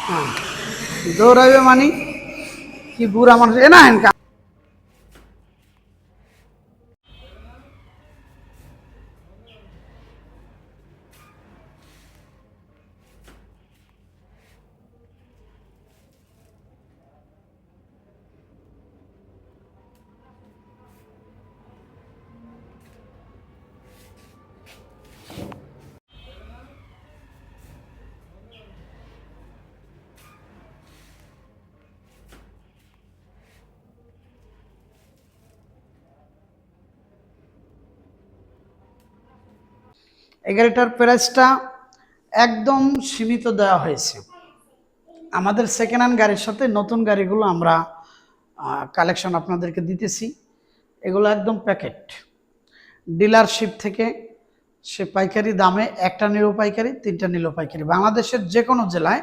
হ্যাঁ, দৌড়াইবে মানে কি বুড়া মানুষ এ না হেনকা। এই গাড়িটার প্রাইসটা একদম সীমিত দেওয়া হয়েছে। আমাদের সেকেন্ড হ্যান্ড গাড়ির সাথে নতুন গাড়িগুলো আমরা কালেকশন আপনাদেরকে দিতেছি। এগুলো একদম প্যাকেট ডিলারশিপ থেকে, সে পাইকারি দামে, একটা নিলেও পাইকারি, তিনটা নিলেও পাইকারি। বাংলাদেশের যে কোনো জেলায়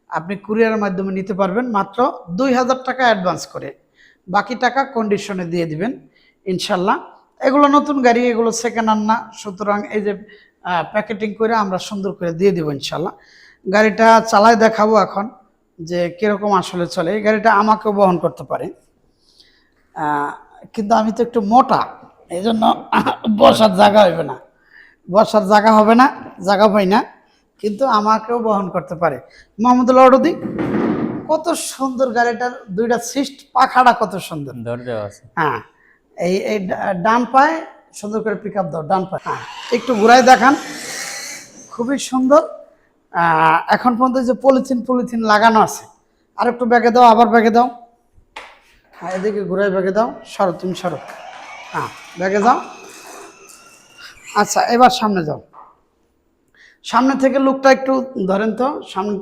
আপনি কুরিয়ারের মাধ্যমে নিতে পারবেন মাত্র 2000 টাকা অ্যাডভান্স করে, বাকি টাকা কন্ডিশনে দিয়ে দিবেন ইনশাল্লাহ। এগুলো নতুন গাড়ি, এগুলো সেকেন্ড হ্যান্ড না, সুতরাং এই যে প্যাকেটিং করে আমরা সুন্দর করে দিয়ে দেবো ইনশাল্লাহ। গাড়িটা চালায় দেখাবো এখন যে কীরকম আসলে চলে। এই গাড়িটা আমাকেও বহন করতে পারে, কিন্তু আমি তো একটু মোটা, এই জন্য বসার জায়গা হবে না, বসার জায়গা হবে না, জায়গা পাই না, কিন্তু আমাকেও বহন করতে পারে। মোহাম্মদুল অডদি, কত সুন্দর গাড়িটার দুইটা সিস্ট পাখাটা কত সুন্দর আছে। হ্যাঁ, এই এই ডান পায়ে সুন্দর করে পিক আপ দাও, ডান পায়ে। হ্যাঁ, একটু ঘুরাই দেখান, খুবই সুন্দর। এখন পর্যন্ত যে পলিথিন লাগানো আছে, আর একটু ব্যাগে দাও, আবার ব্যাগে দাও। হ্যাঁ, এদিকে ঘুরাই ব্যাগে দাও, সরো তুমি সরো। হ্যাঁ, ব্যাগে যাও। আচ্ছা, এবার সামনে যাও, সামনে থেকে লুকটা একটু ধরেন তো, সামনে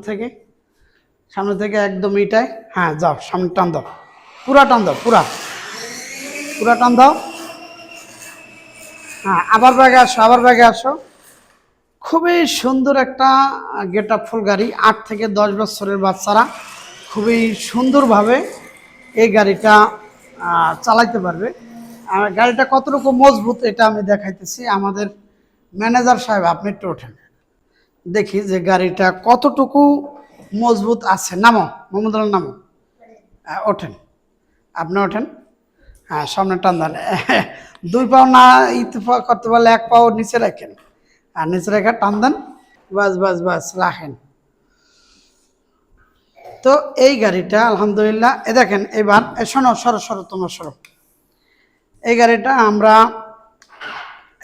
থেকে একদম ইটাই। হ্যাঁ, যাও সামনে টান দাও, পুরা টান দাও, পুরা টান দাও। হ্যাঁ, আবার ব্যাগে আসো। খুবই সুন্দর একটা গেট আপ ফুল গাড়ি। 8 থেকে 10 বছরের বাচ্চারা খুবই সুন্দরভাবে এই গাড়িটা চালাইতে পারবে। আর গাড়িটা কতটুকু মজবুত এটা আমি দেখাইতেছি। আমাদের ম্যানেজার সাহেব, আপনি একটু ওঠেন, দেখি যে গাড়িটা কতটুকু মজবুত আছে। নামো মোহাম্মদুল্লাহ, নামো, ওঠেন, আপনি ওঠেন। হ্যাঁ, সামনে টান দেন। 2 পাও না ইত্তেফাক করতে পারলে 1 পাও নিচে রাখেন, আর নিচে রেখে টান দেন, বাস রাখেন। তো এই গাড়িটা আলহামদুলিল্লাহ, এ দেখেন। এবার শোনো, সরো তোমার সরো। এই গাড়িটা আমরা,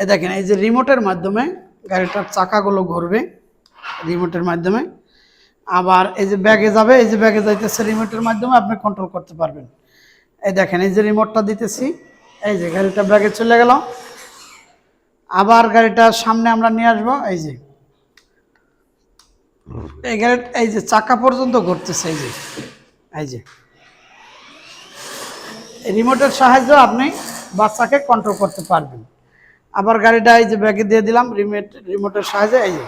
এ দেখেন, এই যে রিমোটের মাধ্যমে গাড়িটার চাকাগুলো ঘুরবে রিমোটের মাধ্যমে। আবার এই যে ব্যাগে যাবে, এই যে ব্যাগে যাইতেছে রিমোটের মাধ্যমে, আপনি কন্ট্রোল করতে পারবেন। এই দেখেন, এই যে রিমোটটা দিতেছি, এই যে গাড়িটা ব্যাগে চলে গেল। আবার গাড়িটার সামনে আমরা নিয়ে আসবো, এই যে এই গাড়ি, এই যে চাকা পর্যন্ত ঘুরতেছে, এই যে রিমোটের সাহায্যে আপনি বাচ্চাকে কন্ট্রোল করতে পারবেন। আবার গাড়িটা এই যে ব্যাগে দিয়ে দিলাম রিমোটের সাহায্যে, এই যে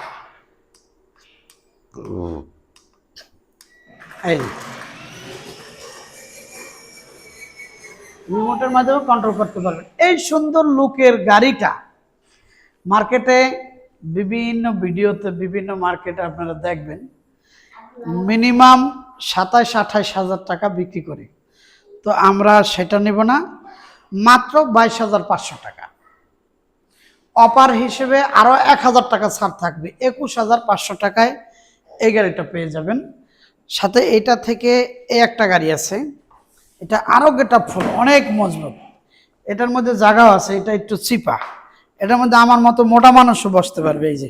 রিমোটের মাধ্যমে কন্ট্রোল করতে পারবেন। এই সুন্দর লুকের গাড়িটা মার্কেটে বিভিন্ন ভিডিওতে, বিভিন্ন মার্কেটে আপনারা দেখবেন মিনিমাম 27-28 হাজার টাকা বিক্রি করে। তো আমরা সেটা নেব না, মাত্র 22,500 টাকা। অফার হিসেবে আরও 1000 টাকা ছাড় থাকবে, 21,500 টাকায় এই গাড়িটা পেয়ে যাবেন। সাথে এটা থেকে এই একটা গাড়ি আছে, এটা আরও গেটআপ ফুল, অনেক মজবুত, এটার মধ্যে জায়গাও আছে, এটা একটু চিপা, এটার মধ্যে আমার মতো মোটা মানুষও বসতে পারবে। এই যে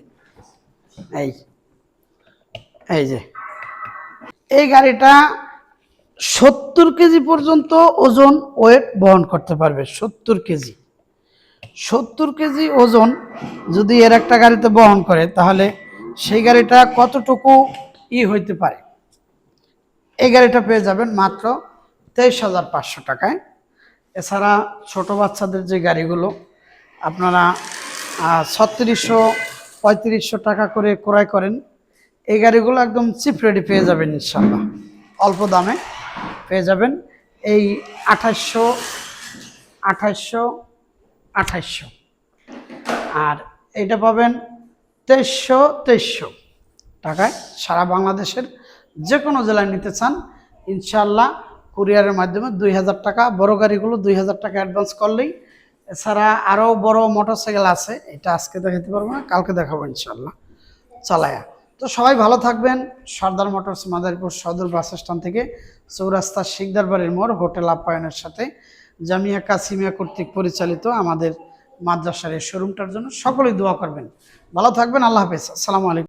এই যে এই গাড়িটা 70 কেজি পর্যন্ত ওজন ওয়েট বহন করতে পারবে। 70 কেজি ওজন যদি এর একটা গাড়িতে বহন করে, তাহলে সেই গাড়িটা কতটুকু হইতে পারে। এই গাড়িটা পেয়ে যাবেন মাত্র 23,500 টাকায়। এছাড়া ছোট বাচ্চাদের যে গাড়িগুলো আপনারা 3600-3500 টাকা করে ক্রয় করেন, এই গাড়িগুলো একদম চিপ রেডি পেয়ে যাবেন ইনশাল্লাহ, অল্প দামে পেয়ে যাবেন। এই 2800 আর এইটা পাবেন 2300 টাকায় সারা বাংলাদেশের যে কোনো জেলায় নিতে চান ইনশাআল্লাহ কুরিয়ারের মাধ্যমে 2000 টাকা, বড় গাড়িগুলো 2000 টাকা অ্যাডভান্স করলেই। এছাড়া আরও বড় মোটরসাইকেল আছে, এটা আজকে দেখাতে পারবো না, কালকে দেখাবো ইনশাআল্লাহ চালায়া। তো সবাই ভালো থাকবেন। সর্দার মোটরস মাদারীপুর সদর বাস স্ট্যান্ড থেকে চৌরাস্তা শিকদার বাড়ির মোড়, হোটেল আপ্যায়নের সাথে জামিয়া কাসিমিয়া কর্তৃক পরিচালিত আমাদের মাদ্রাসার এই শোরুমটার জন্য সকলেই দোয়া করবেন। ভালো থাকবেন। আল্লাহ হাফেজ। আসসালামু আলাইকুম।